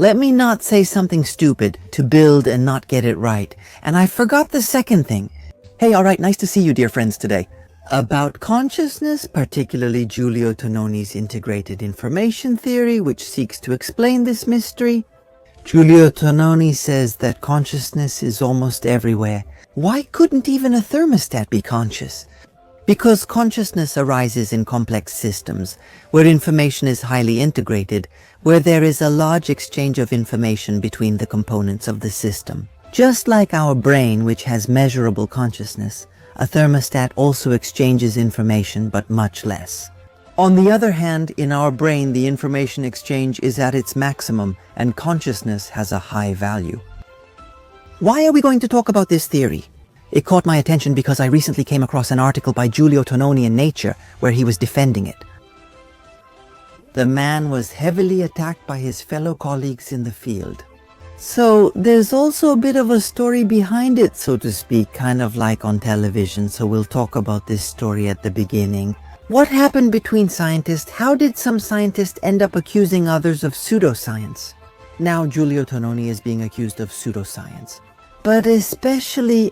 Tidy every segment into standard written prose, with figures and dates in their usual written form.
Let me not say something stupid to build and not get it right. And I forgot the second thing. Hey, alright, nice to see you dear friends today. About consciousness, particularly Giulio Tononi's integrated information theory, which seeks to explain this mystery. Giulio Tononi says that consciousness is almost everywhere. Why couldn't even a thermostat be conscious? Because consciousness arises in complex systems, where information is highly integrated, where there is a large exchange of information between the components of the system. Just like our brain, which has measurable consciousness, a thermostat also exchanges information, but much less. On the other hand, in our brain, the information exchange is at its maximum, and consciousness has a high value. Why are we going to talk about this theory? It caught my attention because I recently came across an article by Giulio Tononi in Nature where he was defending it. The man was heavily attacked by his fellow colleagues in the field. So there's also a bit of a story behind it, so to speak, kind of like on television, so we'll talk about this story at the beginning. What happened between scientists? How did some scientists end up accusing others of pseudoscience? Now Giulio Tononi is being accused of pseudoscience. But especially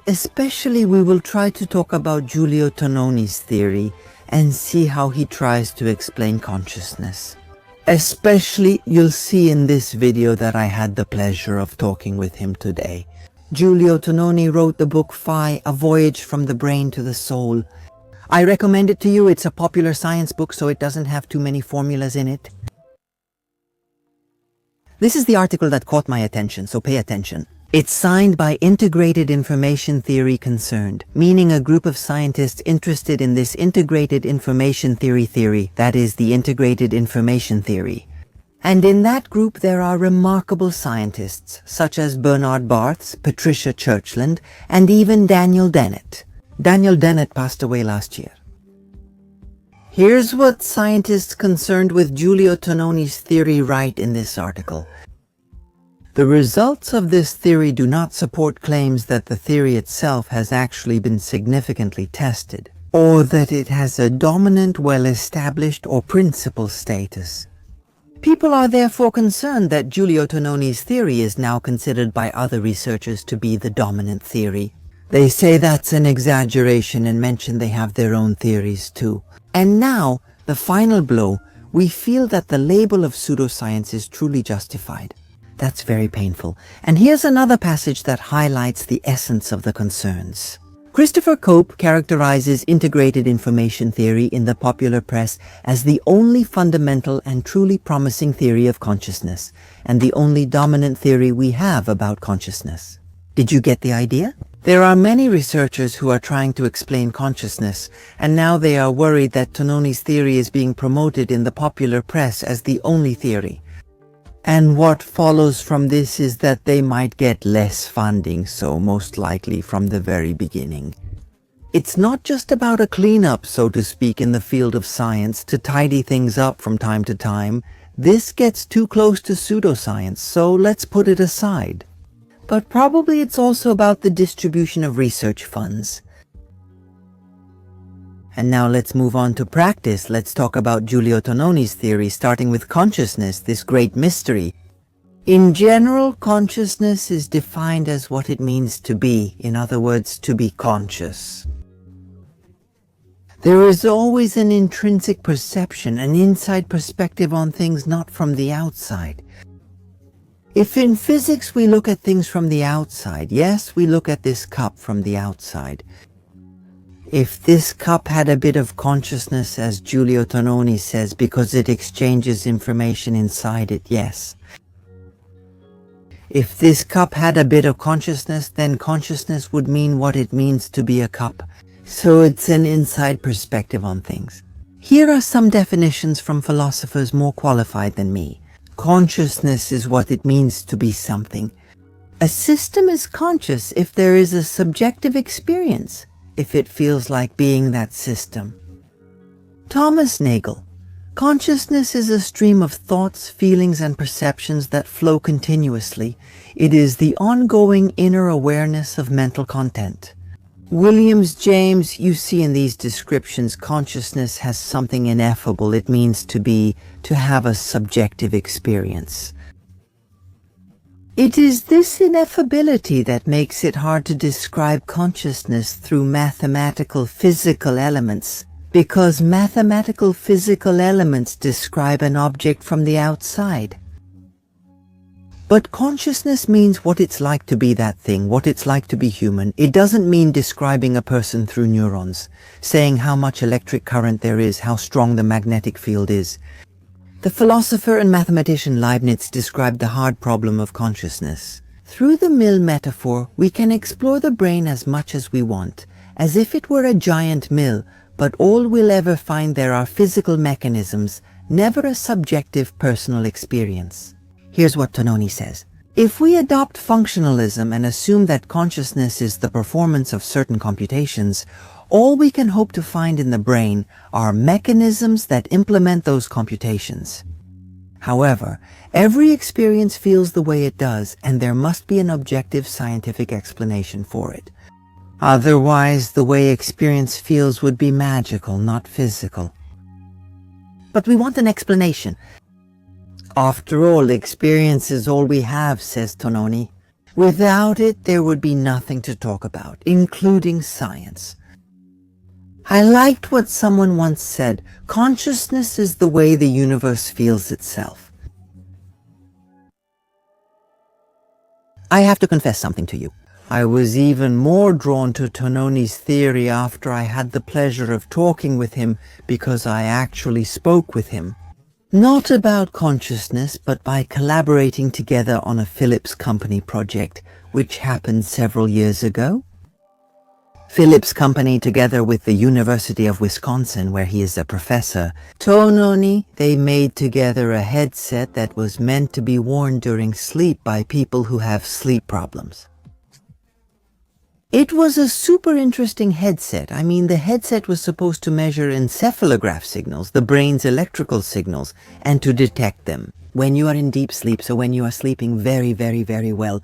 we will try to talk about Giulio Tononi's theory and see how he tries to explain consciousness. Especially, you'll see in this video that I had the pleasure of talking with him today. Giulio Tononi wrote the book Phi, A Voyage from the Brain to the Soul. I recommend it to you. It's a popular science book, so it doesn't have too many formulas in it. This is the article that caught my attention, so pay attention. It's signed by Integrated Information Theory Concerned, meaning a group of scientists interested in this integrated information theory, that is, the integrated information theory. And in that group there are remarkable scientists, such as Bernard Barths, Patricia Churchland, and even Daniel Dennett. Daniel Dennett passed away last year. Here's what scientists concerned with Giulio Tononi's theory write in this article. The results of this theory do not support claims that the theory itself has actually been significantly tested, or that it has a dominant, well-established or principal status. People are therefore concerned that Giulio Tononi's theory is now considered by other researchers to be the dominant theory. They say that's an exaggeration and mention they have their own theories too. And now, the final blow, we feel that the label of pseudoscience is truly justified. That's very painful. And here's another passage that highlights the essence of the concerns. Christopher Cope characterizes integrated information theory in the popular press as the only fundamental and truly promising theory of consciousness, and the only dominant theory we have about consciousness. Did you get the idea? There are many researchers who are trying to explain consciousness, and now they are worried that Tononi's theory is being promoted in the popular press as the only theory. And what follows from this is that they might get less funding, so most likely from the very beginning. It's not just about a cleanup, so to speak, in the field of science to tidy things up from time to time. This gets too close to pseudoscience, so let's put it aside. But probably it's also about the distribution of research funds. And now let's move on to practice. Let's talk about Giulio Tononi's theory, starting with consciousness, this great mystery. In general, consciousness is defined as what it means to be, in other words, to be conscious. There is always an intrinsic perception, an inside perspective on things, not from the outside. If in physics we look at things from the outside, yes, we look at this cup from the outside. If this cup had a bit of consciousness, as Giulio Tononi says, because it exchanges information inside it, yes. If this cup had a bit of consciousness, then consciousness would mean what it means to be a cup. So it's an inside perspective on things. Here are some definitions from philosophers more qualified than me. Consciousness is what it means to be something. A system is conscious if there is a subjective experience, if it feels like being that system. Thomas Nagel. Consciousness is a stream of thoughts, feelings, and perceptions that flow continuously. It is the ongoing inner awareness of mental content. Williams James, you see in these descriptions, consciousness has something ineffable. It means to be, to have a subjective experience. It is this ineffability that makes it hard to describe consciousness through mathematical physical elements, because mathematical physical elements describe an object from the outside. But consciousness means what it's like to be that thing, what it's like to be human. It doesn't mean describing a person through neurons, saying how much electric current there is, how strong the magnetic field is. The philosopher and mathematician Leibniz described the hard problem of consciousness. Through the mill metaphor, we can explore the brain as much as we want, as if it were a giant mill, but all we'll ever find there are physical mechanisms, never a subjective personal experience. Here's what Tononi says. If we adopt functionalism and assume that consciousness is the performance of certain computations, all we can hope to find in the brain are mechanisms that implement those computations. However, every experience feels the way it does, and there must be an objective scientific explanation for it. Otherwise, the way experience feels would be magical, not physical. But we want an explanation. After all, experience is all we have, says Tononi. Without it, there would be nothing to talk about, including science. I liked what someone once said, consciousness is the way the universe feels itself. I have to confess something to you. I was even more drawn to Tononi's theory after I had the pleasure of talking with him, because I actually spoke with him. Not about consciousness, but by collaborating together on a Philips company project, which happened several years ago. Philips company together with the University of Wisconsin, where he is a professor. Tononi, they made together a headset that was meant to be worn during sleep by people who have sleep problems. It was a super interesting headset. I mean, the headset was supposed to measure encephalograph signals, the brain's electrical signals, and to detect them. When you are in deep sleep, so when you are sleeping very, very, very well,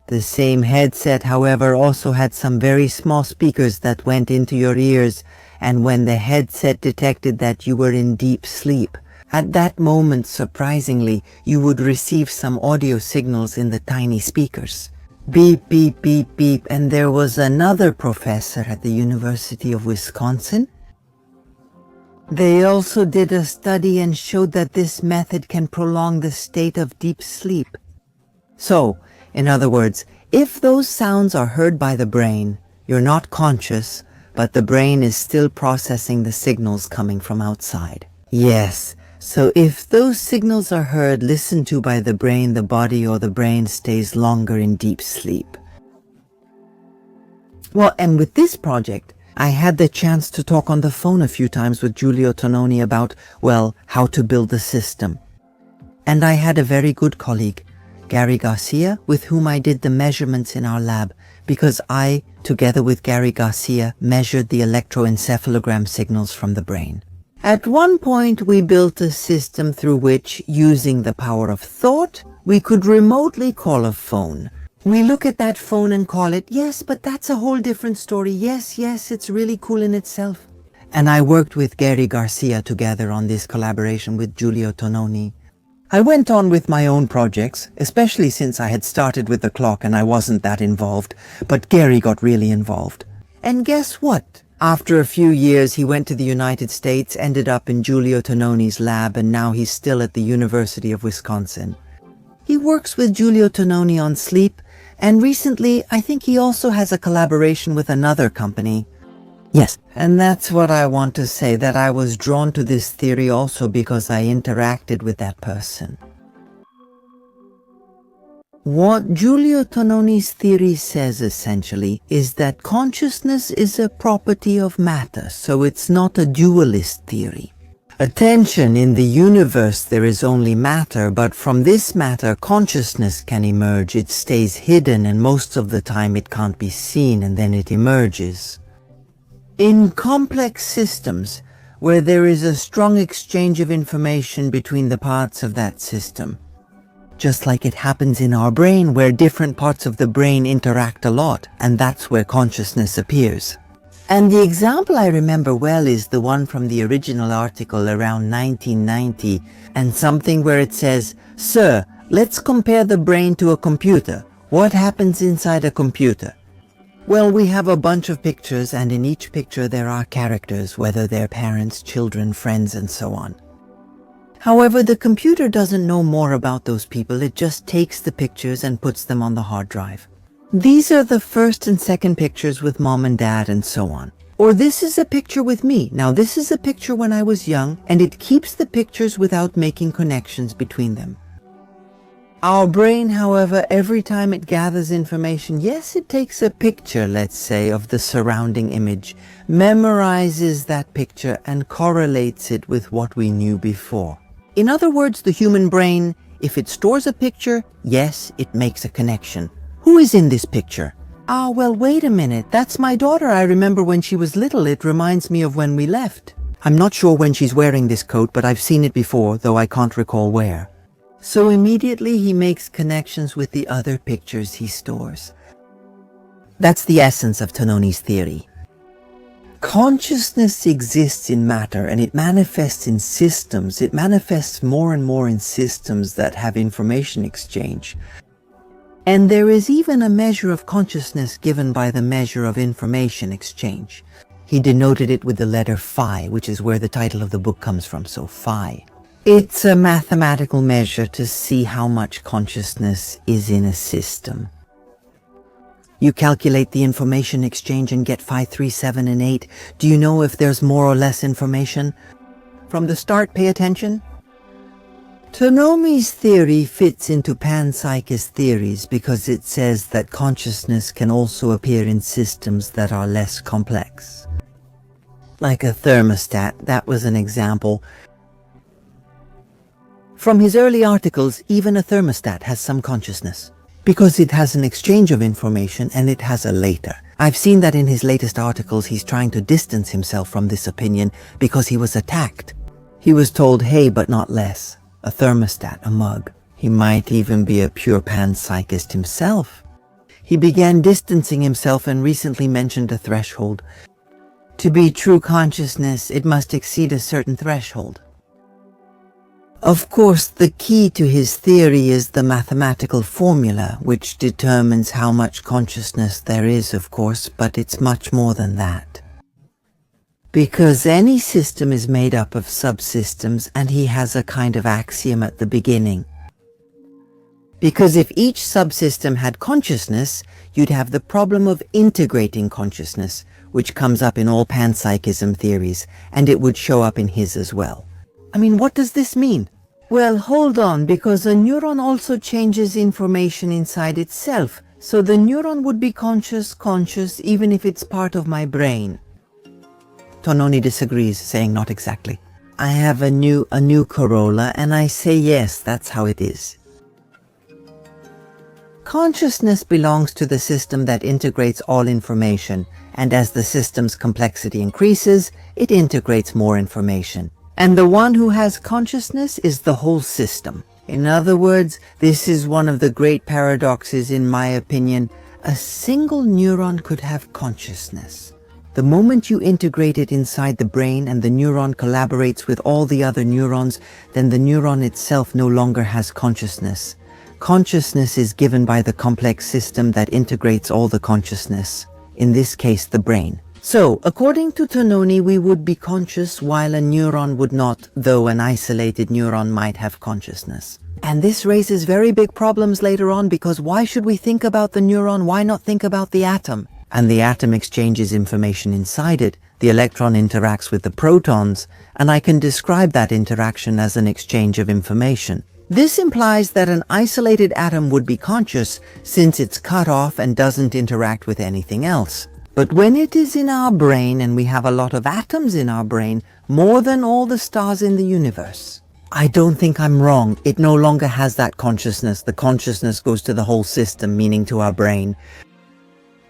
The same headset, however, also had some very small speakers that went into your ears, and when the headset detected that you were in deep sleep, at that moment, surprisingly, you would receive some audio signals in the tiny speakers. Beep, beep, beep, beep, and there was another professor at the University of Wisconsin. They also did a study and showed that this method can prolong the state of deep sleep. So, in other words, if those sounds are heard by the brain, you're not conscious, but the brain is still processing the signals coming from outside. Yes, so if those signals are heard, listened to by the brain, the body or the brain stays longer in deep sleep. Well, and with this project, I had the chance to talk on the phone a few times with Giulio Tononi about, well, how to build the system. And I had a very good colleague, Gary Garcia, with whom I did the measurements in our lab, because I, together with Gary Garcia, measured the electroencephalogram signals from the brain. At one point, we built a system through which, using the power of thought, we could remotely call a phone. We look at that phone and call it, yes, but that's a whole different story. Yes, it's really cool in itself. And I worked with Gary Garcia together on this collaboration with Giulio Tononi. I went on with my own projects, especially since I had started with the clock and I wasn't that involved, but Gary got really involved. And guess what? After a few years, he went to the United States, ended up in Giulio Tononi's lab, and now he's still at the University of Wisconsin. He works with Giulio Tononi on sleep, and recently, I think he also has a collaboration with another company. Yes. And that's what I want to say, that I was drawn to this theory also because I interacted with that person. What Giulio Tononi's theory says essentially is that consciousness is a property of matter, so it's not a dualist theory. Attention, in the universe there is only matter, but from this matter consciousness can emerge. It stays hidden and most of the time it can't be seen, and then it emerges. In complex systems, where there is a strong exchange of information between the parts of that system, just like it happens in our brain, where different parts of the brain interact a lot, and that's where consciousness appears. And the example I remember well is the one from the original article around 1990, and something where it says, "Sir, Let's compare the brain to a computer. What happens inside a computer? Well, we have a bunch of pictures, and in each picture there are characters, whether they're parents, children, friends, and so on. However, the computer doesn't know more about those people. It just takes the pictures and puts them on the hard drive. These are the first and second pictures with mom and dad and so on. Or this is a picture with me. Now this is a picture when I was young, and it keeps the pictures without making connections between them. Our brain, however, every time it gathers information, yes, it takes a picture, let's say, of the surrounding image, memorizes that picture and correlates it with what we knew before. In other words, the human brain, if it stores a picture, yes, it makes a connection. Who is in this picture? Ah, well, wait a minute. That's my daughter. I remember when she was little. It reminds me of when we left. I'm not sure when she's wearing this coat, but I've seen it before, though I can't recall where. So immediately he makes connections with the other pictures he stores. That's the essence of Tononi's theory. Consciousness exists in matter, and it manifests in systems. It manifests more and more in systems that have information exchange. And there is even a measure of consciousness given by the measure of information exchange. He denoted it with the letter phi, which is where the title of the book comes from, so phi. It's a mathematical measure to see how much consciousness is in a system. You calculate the information exchange and get phi 3, 7, and 8. Do you know if there's more or less information? From the start, pay attention. Tonomi's theory fits into panpsychist theories because it says that consciousness can also appear in systems that are less complex. Like a thermostat, that was an example. From his early articles, even a thermostat has some consciousness, because it has an exchange of information and it has a later. I've seen that in his latest articles he's trying to distance himself from this opinion because he was attacked. He was told, hey, but not less. A thermostat, a mug. He might even be a pure panpsychist himself. He began distancing himself and recently mentioned a threshold. To be true consciousness, it must exceed a certain threshold. Of course, the key to his theory is the mathematical formula, which determines how much consciousness there is, of course, but it's much more than that. Because any system is made up of subsystems, and he has a kind of axiom at the beginning. Because if each subsystem had consciousness, you'd have the problem of integrating consciousness, which comes up in all panpsychism theories, and it would show up in his as well. I mean, what does this mean? Well, hold on, because a neuron also changes information inside itself, so the neuron would be conscious even if it's part of my brain. Tononi disagrees, saying not exactly. I have a new Corolla, and I say yes, that's how it is. Consciousness belongs to the system that integrates all information, and as the system's complexity increases, it integrates more information. And the one who has consciousness is the whole system. In other words, this is one of the great paradoxes in my opinion. A single neuron could have consciousness. The moment you integrate it inside the brain and the neuron collaborates with all the other neurons, then the neuron itself no longer has consciousness. Consciousness is given by the complex system that integrates all the consciousness, in this case the brain. So, according to Tononi, we would be conscious while a neuron would not, though an isolated neuron might have consciousness. And this raises very big problems later on, because why should we think about the neuron? Why not think about the atom? And the atom exchanges information inside it. The electron interacts with the protons, and I can describe that interaction as an exchange of information. This implies that an isolated atom would be conscious since it's cut off and doesn't interact with anything else. But when it is in our brain, and we have a lot of atoms in our brain, more than all the stars in the universe, I don't think I'm wrong. It no longer has that consciousness. The consciousness goes to the whole system, meaning to our brain.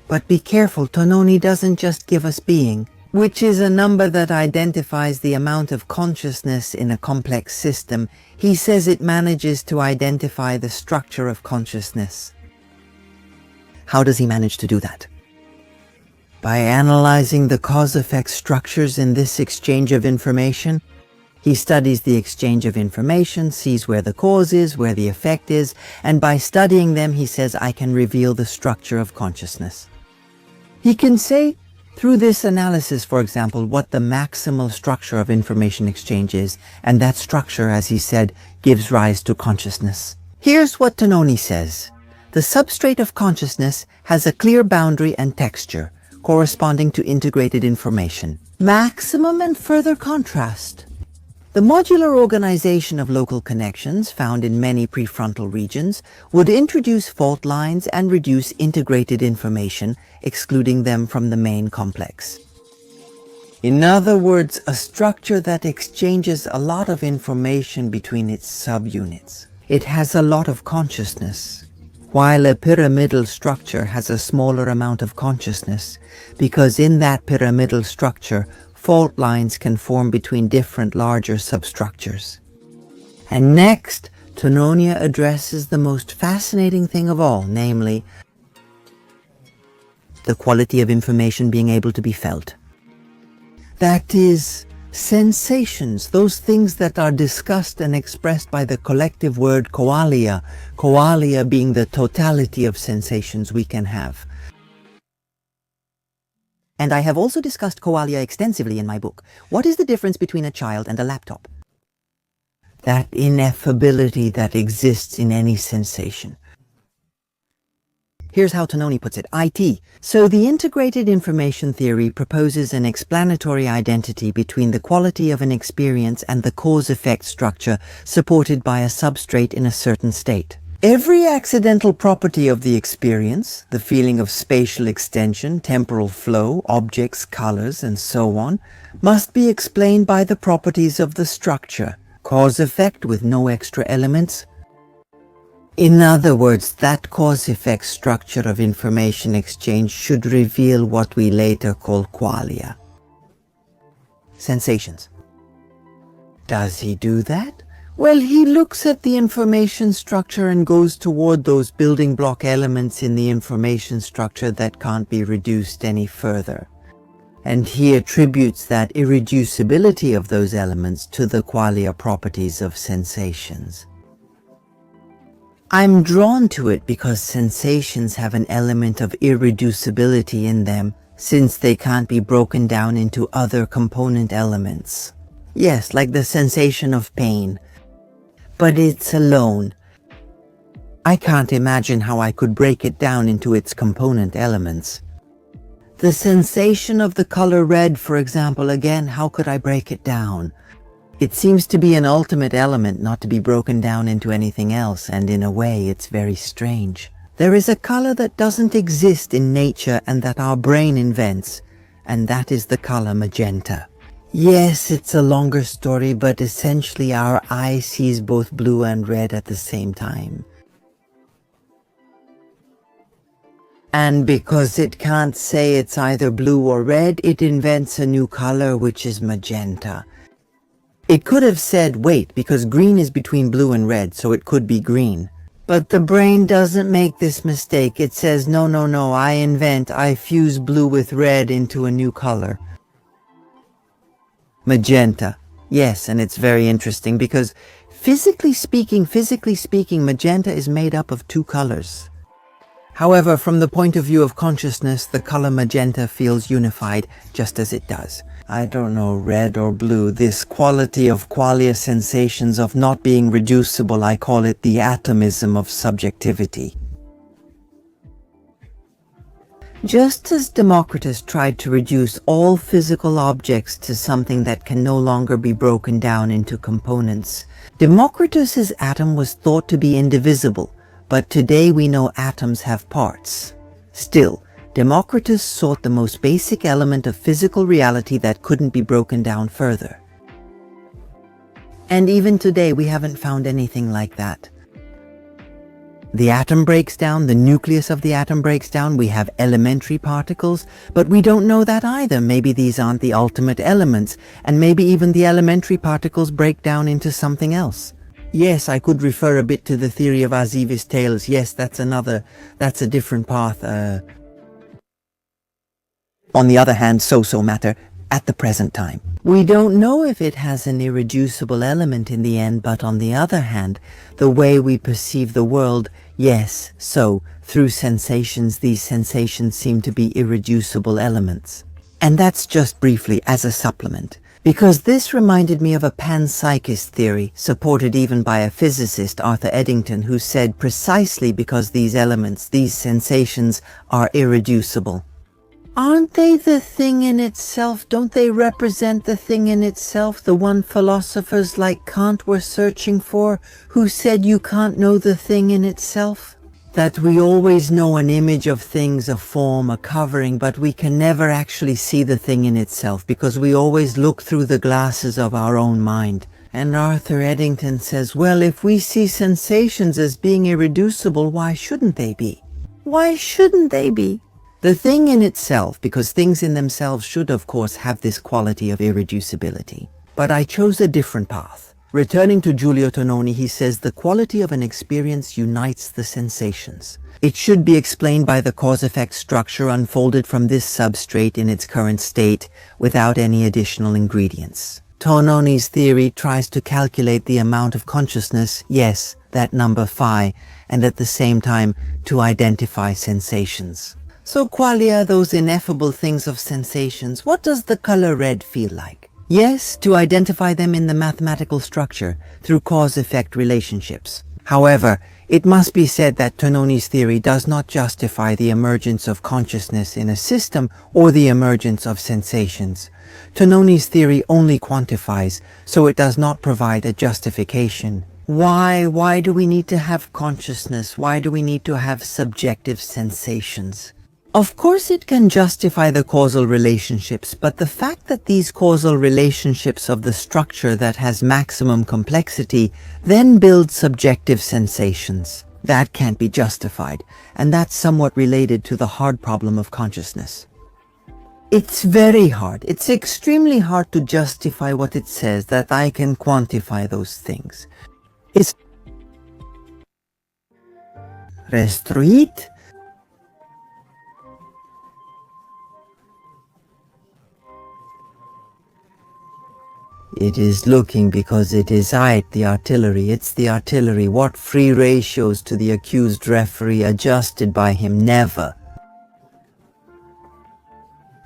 But be careful, Tononi doesn't just give us being, which is a number that identifies the amount of consciousness in a complex system. He says it manages to identify the structure of consciousness. How does he manage to do that? By analyzing the cause-effect structures in this exchange of information. He studies the exchange of information, sees where the cause is, where the effect is, and by studying them, he says, I can reveal the structure of consciousness. He can say, through this analysis, for example, what the maximal structure of information exchange is, and that structure, as he said, gives rise to consciousness. Here's what Tononi says. The substrate of consciousness has a clear boundary and texture, corresponding to integrated information. Maximum and further contrast. The modular organization of local connections found in many prefrontal regions would introduce fault lines and reduce integrated information, excluding them from the main complex. In other words, a structure that exchanges a lot of information between its subunits. It has a lot of consciousness, while a pyramidal structure has a smaller amount of consciousness, because in that pyramidal structure, fault lines can form between different larger substructures. And next, Tononi addresses the most fascinating thing of all, namely, the quality of information being able to be felt. That is, sensations, those things that are discussed and expressed by the collective word Qualia, Qualia being the totality of sensations we can have. And I have also discussed Qualia extensively in my book. What is the difference between a child and a laptop? That ineffability that exists in any sensation. Here's how Tononi puts it, IT. So the integrated information theory proposes an explanatory identity between the quality of an experience and the cause-effect structure supported by a substrate in a certain state. Every accidental property of the experience, the feeling of spatial extension, temporal flow, objects, colors, and so on, must be explained by the properties of the structure, cause-effect with no extra elements. In other words, that cause-effect structure of information exchange should reveal what we later call qualia. Sensations. Does he do that? Well, he looks at the information structure and goes toward those building block elements in the information structure that can't be reduced any further. And he attributes that irreducibility of those elements to the qualia properties of sensations. I'm drawn to it because sensations have an element of irreducibility in them, since they can't be broken down into other component elements. Yes, like the sensation of pain. But it's alone. I can't imagine how I could break it down into its component elements. The sensation of the color red, for example, again, how could I break it down? It seems to be an ultimate element not to be broken down into anything else, and in a way it's very strange. There is a color that doesn't exist in nature and that our brain invents, and that is the color magenta. Yes, it's a longer story, but essentially our eye sees both blue and red at the same time. And because it can't say it's either blue or red, it invents a new color, which is magenta. It could have said, wait, because green is between blue and red, so it could be green. But the brain doesn't make this mistake. It says, no, I fuse blue with red into a new color. Magenta. Yes, and it's very interesting because physically speaking, magenta is made up of two colors. However, from the point of view of consciousness, the color magenta feels unified just as it does. I don't know, red or blue, this quality of qualia sensations of not being reducible, I call it the atomism of subjectivity. Just as Democritus tried to reduce all physical objects to something that can no longer be broken down into components, Democritus's atom was thought to be indivisible, but today we know atoms have parts. Still, Democritus sought the most basic element of physical reality that couldn't be broken down further. And even today we haven't found anything like that. The atom breaks down, the nucleus of the atom breaks down, we have elementary particles, but we don't know that either. Maybe these aren't the ultimate elements, and maybe even the elementary particles break down into something else. Yes, I could refer a bit to the theory of Asivis tails. Yes, that's a different path. On the other hand, so matter, at the present time. We don't know if it has an irreducible element in the end, but on the other hand, the way we perceive the world, yes, so, through sensations, these sensations seem to be irreducible elements. And that's just briefly as a supplement, because this reminded me of a panpsychist theory, supported even by a physicist, Arthur Eddington, who said precisely because these elements, these sensations, are irreducible. Aren't they the thing in itself? Don't they represent the thing in itself, the one philosophers like Kant were searching for, who said you can't know the thing in itself? That we always know an image of things, a form, a covering, but we can never actually see the thing in itself because we always look through the glasses of our own mind. And Arthur Eddington says, well, if we see sensations as being irreducible, why shouldn't they be? Why shouldn't they be? The thing in itself, because things in themselves should of course have this quality of irreducibility. But I chose a different path. Returning to Giulio Tononi, he says the quality of an experience unites the sensations. It should be explained by the cause-effect structure unfolded from this substrate in its current state without any additional ingredients. Tononi's theory tries to calculate the amount of consciousness, yes, that number phi, and at the same time to identify sensations. So Qualia, those ineffable things of sensations, what does the color red feel like? Yes, to identify them in the mathematical structure, through cause-effect relationships. However, it must be said that Tononi's theory does not justify the emergence of consciousness in a system or the emergence of sensations. Tononi's theory only quantifies, so it does not provide a justification. Why do we need to have consciousness? Why do we need to have subjective sensations? Of course it can justify the causal relationships, but the fact that these causal relationships of the structure that has maximum complexity then build subjective sensations, that can't be justified, and that's somewhat related to the hard problem of consciousness. It's very hard, it's extremely hard to justify what it says that I can quantify those things. It's restruit. It is looking because it is the artillery, it's the artillery. What free ratios to the accused referee adjusted by him? Never.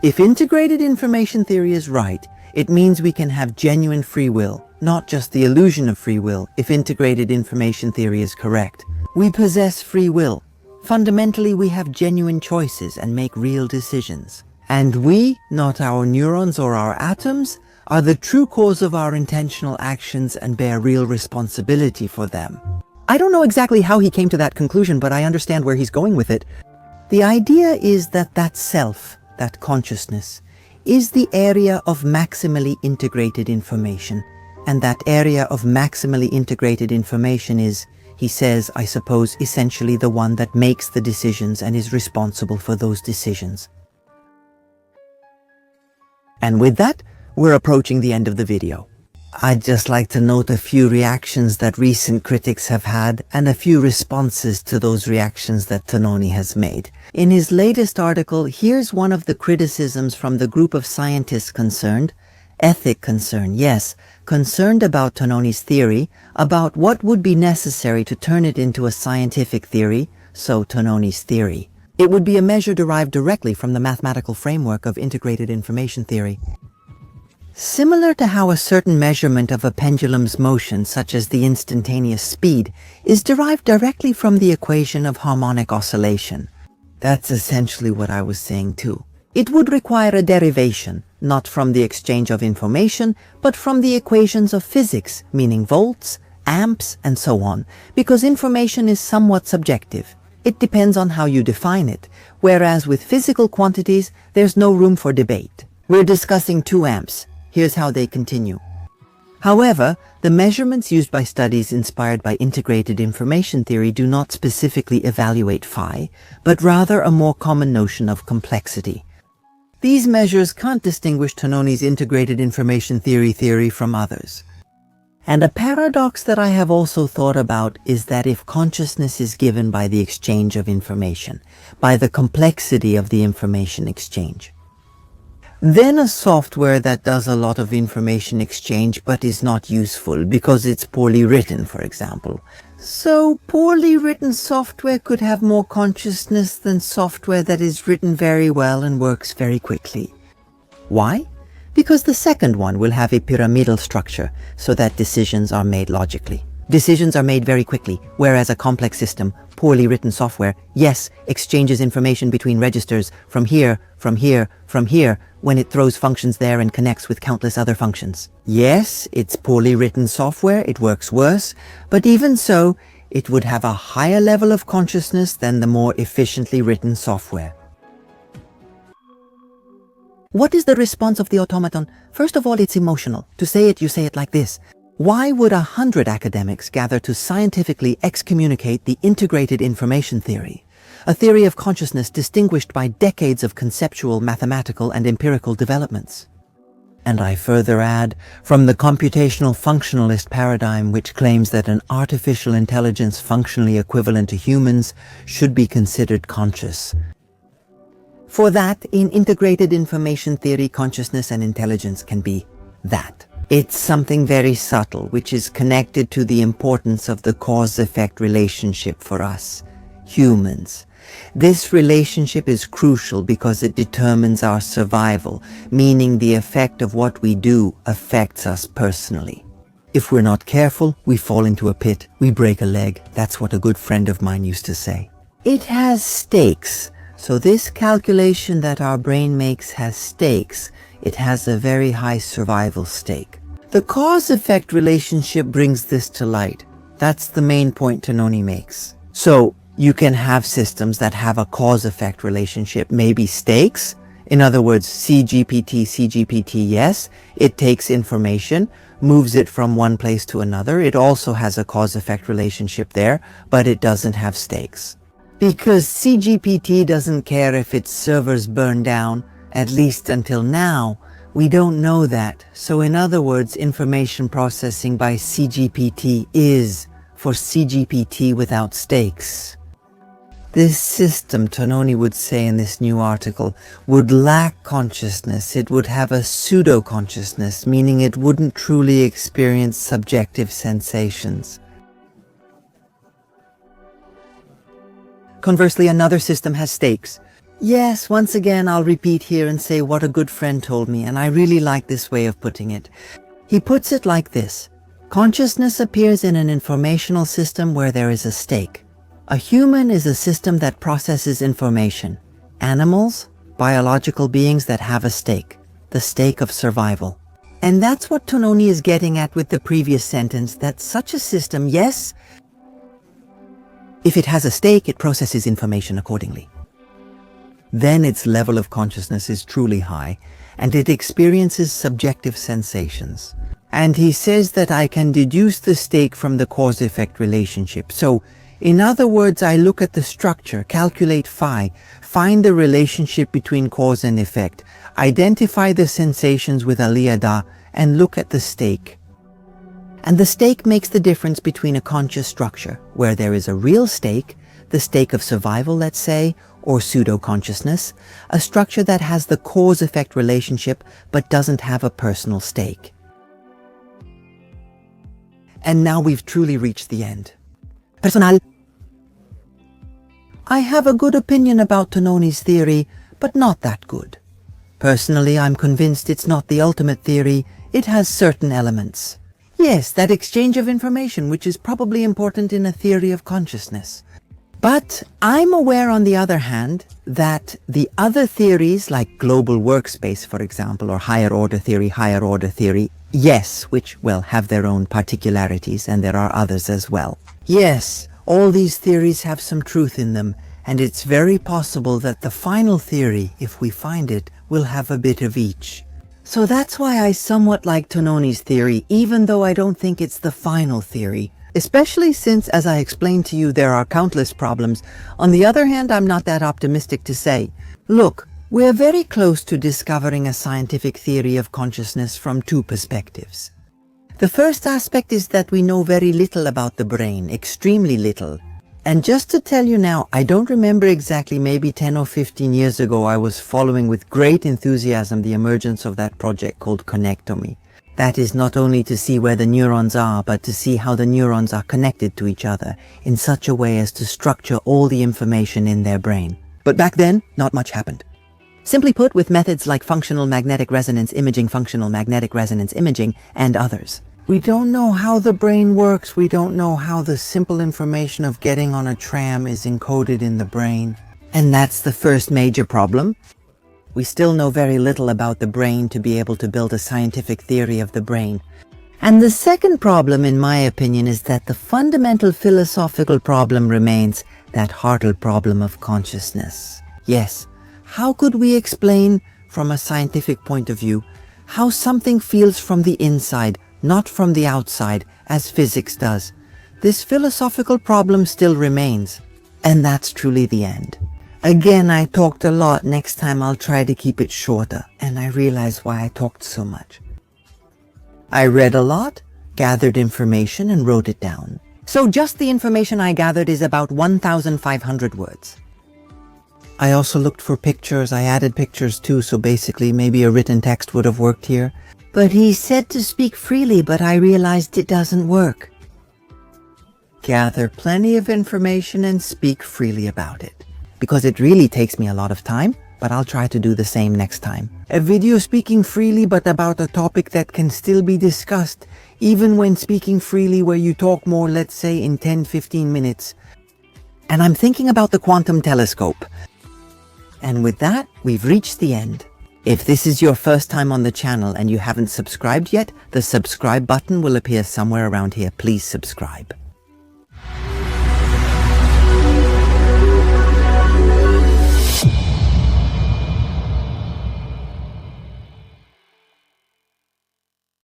If integrated information theory is right, it means we can have genuine free will, not just the illusion of free will, if integrated information theory is correct. We possess free will. Fundamentally, we have genuine choices and make real decisions. And we, not our neurons or our atoms, are the true cause of our intentional actions and bear real responsibility for them. I don't know exactly how he came to that conclusion, but I understand where he's going with it. The idea is that that self, that consciousness, is the area of maximally integrated information. And that area of maximally integrated information is, he says, I suppose, essentially the one that makes the decisions and is responsible for those decisions. And with that, we're approaching the end of the video. I'd just like to note a few reactions that recent critics have had and a few responses to those reactions that Tononi has made. In his latest article, here's one of the criticisms from the group of scientists concerned, ethic concern, yes, concerned about Tononi's theory, about what would be necessary to turn it into a scientific theory, so Tononi's theory. It would be a measure derived directly from the mathematical framework of integrated information theory. Similar to how a certain measurement of a pendulum's motion, such as the instantaneous speed, is derived directly from the equation of harmonic oscillation. That's essentially what I was saying too. It would require a derivation, not from the exchange of information, but from the equations of physics, meaning volts, amps, and so on, because information is somewhat subjective. It depends on how you define it, whereas with physical quantities, there's no room for debate. We're discussing 2 amps. Here's how they continue. However, the measurements used by studies inspired by integrated information theory do not specifically evaluate phi, but rather a more common notion of complexity. These measures can't distinguish Tononi's integrated information theory from others. And a paradox that I have also thought about is that if consciousness is given by the exchange of information, by the complexity of the information exchange, Then a software that does a lot of information exchange but is not useful because it's poorly written, for example. So poorly written software could have more consciousness than software that is written very well and works very quickly. Why? Because the second one will have a pyramidal structure so that decisions are made logically. Decisions are made very quickly, whereas a complex system, poorly written software, yes, exchanges information between registers from here, from here, from here, when it throws functions there and connects with countless other functions. Yes, it's poorly written software, it works worse, but even so, it would have a higher level of consciousness than the more efficiently written software. What is the response of the automaton? First of all, it's emotional. To say it, you say it like this. Why would 100 academics gather to scientifically excommunicate the integrated information theory, a theory of consciousness distinguished by decades of conceptual, mathematical, and empirical developments? And I further add, from the computational functionalist paradigm which claims that an artificial intelligence functionally equivalent to humans should be considered conscious. For that, in integrated information theory, consciousness and intelligence can be that. It's something very subtle, which is connected to the importance of the cause-effect relationship for us, humans. This relationship is crucial because it determines our survival, meaning the effect of what we do affects us personally. If we're not careful, we fall into a pit, we break a leg. That's what a good friend of mine used to say. It has stakes. So this calculation that our brain makes has stakes. It has a very high survival stake. The cause-effect relationship brings this to light. That's the main point Tononi makes. So you can have systems that have a cause-effect relationship, maybe stakes. In other words, CGPT, yes, it takes information, moves it from one place to another. It also has a cause-effect relationship there, but it doesn't have stakes. Because CGPT doesn't care if its servers burn down, at least until now. We don't know that. So in other words, information processing by CGPT is for CGPT without stakes. This system, Tononi would say in this new article, would lack consciousness. It would have a pseudo-consciousness, meaning it wouldn't truly experience subjective sensations. Conversely, another system has stakes. Yes, once again, I'll repeat here and say what a good friend told me, and I really like this way of putting it. He puts it like this. Consciousness appears in an informational system where there is a stake. A human is a system that processes information. Animals, biological beings that have a stake, the stake of survival. And that's what Tononi is getting at with the previous sentence, that such a system, yes, if it has a stake, it processes information accordingly. Then its level of consciousness is truly high, and it experiences subjective sensations. And he says that I can deduce the stake from the cause-effect relationship. So, in other words, I look at the structure, calculate phi, find the relationship between cause and effect, identify the sensations with aliyah da, and look at the stake. And the stake makes the difference between a conscious structure, where there is a real stake, the stake of survival, let's say, or pseudo-consciousness, a structure that has the cause-effect relationship but doesn't have a personal stake. And now we've truly reached the end. Personal. I have a good opinion about Tononi's theory, but not that good. Personally, I'm convinced it's not the ultimate theory. It has certain elements. Yes, that exchange of information, which is probably important in a theory of consciousness. But I'm aware, on the other hand, that the other theories, like global workspace, for example, or higher order theory, yes, which, well, have their own particularities, and there are others as well. Yes, all these theories have some truth in them, and it's very possible that the final theory, if we find it, will have a bit of each. So that's why I somewhat like Tononi's theory, even though I don't think it's the final theory. Especially since, as I explained to you, there are countless problems. On the other hand, I'm not that optimistic to say, look, we're very close to discovering a scientific theory of consciousness from two perspectives. The first aspect is that we know very little about the brain, extremely little. And just to tell you now, I don't remember exactly, maybe 10 or 15 years ago, I was following with great enthusiasm the emergence of that project called Connectomy. That is not only to see where the neurons are, but to see how the neurons are connected to each other in such a way as to structure all the information in their brain. But back then, not much happened. Simply put, with methods like functional magnetic resonance imaging, and others. We don't know how the brain works. We don't know how the simple information of getting on a tram is encoded in the brain. And that's the first major problem. We still know very little about the brain to be able to build a scientific theory of the brain. And the second problem, in my opinion, is that the fundamental philosophical problem remains that Hartle problem of consciousness. Yes, how could we explain, from a scientific point of view, how something feels from the inside, not from the outside, as physics does? This philosophical problem still remains, and that's truly the end. Again, I talked a lot. Next time I'll try to keep it shorter, and I realize why I talked so much. I read a lot, gathered information, and wrote it down. So just the information I gathered is about 1,500 words. I also looked for pictures. I added pictures too, so basically maybe a written text would have worked here. But he said to speak freely, but I realized it doesn't work. Gather plenty of information and speak freely about it. Because it really takes me a lot of time, but I'll try to do the same next time. A video speaking freely but about a topic that can still be discussed, even when speaking freely where you talk more, let's say in 10-15 minutes. And I'm thinking about the quantum telescope. And with that, we've reached the end. If this is your first time on the channel and you haven't subscribed yet, the subscribe button will appear somewhere around here. Please subscribe.